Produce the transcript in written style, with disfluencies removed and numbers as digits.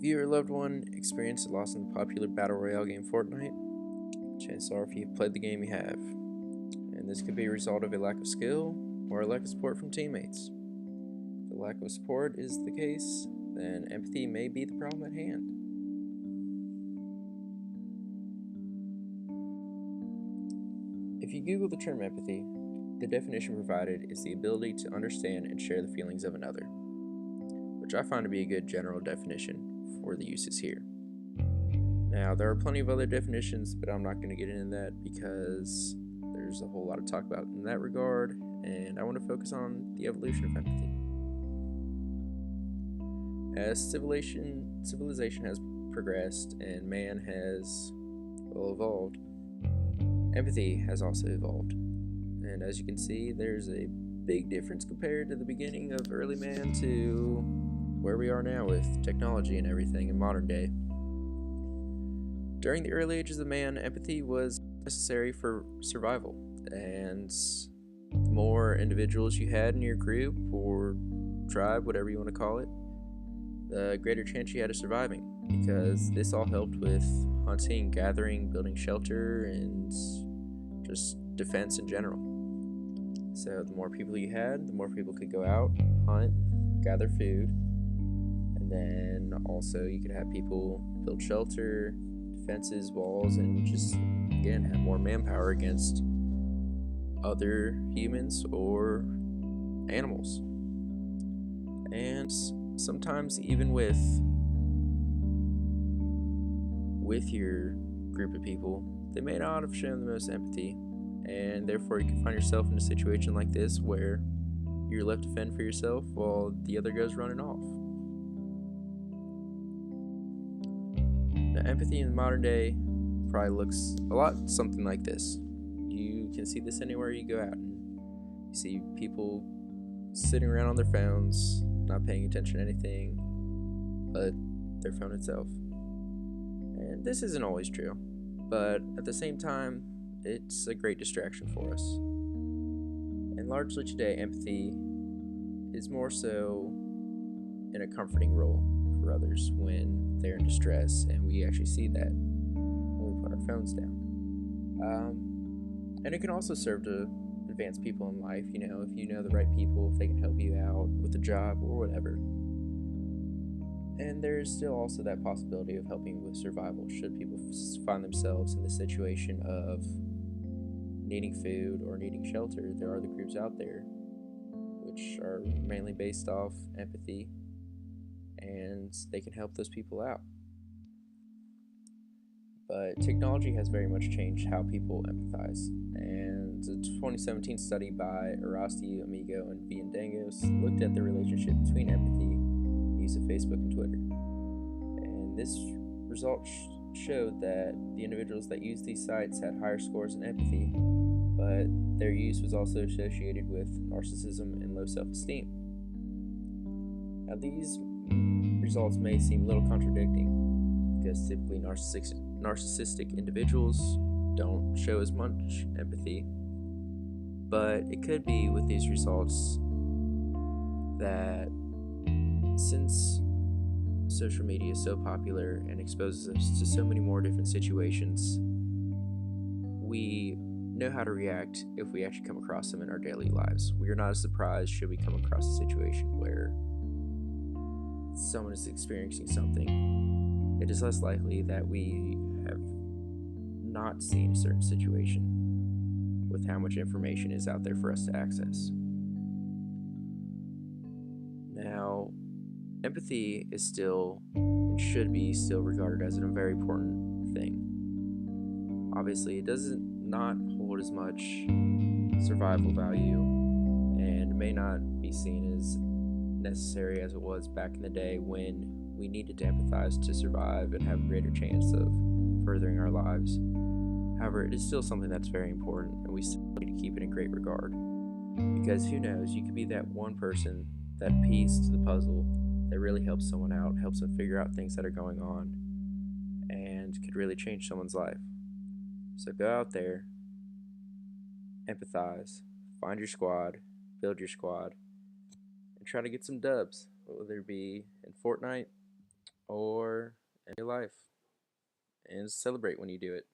Have you or a loved one experienced a loss in the popular battle royale game Fortnite? Chances are if you've played the game, you have. And this could be a result of a lack of skill or a lack of support from teammates. If the lack of support is the case, then empathy may be the problem at hand. If you Google the term empathy, the definition provided is the ability to understand and share the feelings of another, which I find to be a good general definition for the uses here. Now, there are plenty of other definitions, but I'm not going to get into that because there's a whole lot to talk about in that regard, and I want to focus on the evolution of empathy. As civilization has progressed and man has, evolved, empathy has also evolved. And as you can see, there's a big difference compared to the beginning of early man to where we are now with technology and everything in modern day. During the early ages of man, empathy was necessary for survival, and the more individuals you had in your group or tribe, whatever you want to call it, the greater chance you had of surviving, because this all helped with hunting, gathering, building shelter, and just defense in general. So the more people you had, the more people could go out, hunt, gather food, and then also you could have people build shelter, defenses, walls, and just, again, have more manpower against other humans or animals. And sometimes even with your group of people, they may not have shown the most empathy, and therefore you can find yourself in a situation like this where you're left to fend for yourself while the other goes running off. Now, empathy in the modern day probably looks a lot something like this. You can see this anywhere you go out, and you see people sitting around on their phones, not paying attention to anything but their phone itself. And this isn't always true, but at the same time, it's a great distraction for us. And largely today, empathy is more so in a comforting role for others when they're in distress, and we actually see that when we put our phones down. And it can also serve to advance people in life, if you know the right people, if they can help you out with a job or whatever. And there's still also that possibility of helping with survival should people find themselves in the situation of needing food or needing shelter. There are the groups out there which are mainly based off empathy, and they can help those people out. But technology has very much changed how people empathize, and a 2017 study by Arasti, Amigo, and Viandangos looked at the relationship between empathy and the use of Facebook and Twitter. And this result showed that the individuals that used these sites had higher scores in empathy, but their use was also associated with narcissism and low self-esteem. Now, these results may seem a little contradicting, because typically narcissistic individuals don't show as much empathy, but it could be with these results that since social media is so popular and exposes us to so many more different situations, we know how to react if we actually come across them in our daily lives. We are not as surprised should we come across a situation where someone is experiencing something. It is less likely that we have not seen a certain situation with how much information is out there for us to access. Now, empathy is still and should be still regarded as a very important thing. Obviously, it doesn't not hold as much survival value and may not be seen as necessary as it was back in the day when we needed to empathize to survive and have a greater chance of furthering our lives. However, it is still something that's very important, and we still need to keep it in great regard, because who knows, you could be that one person, that piece to the puzzle that really helps someone out, helps them figure out things that are going on, and could really change someone's life. So go out there, empathize, find your squad, build your squad, and try to get some dubs, whether it be in Fortnite or in your life, and celebrate when you do it.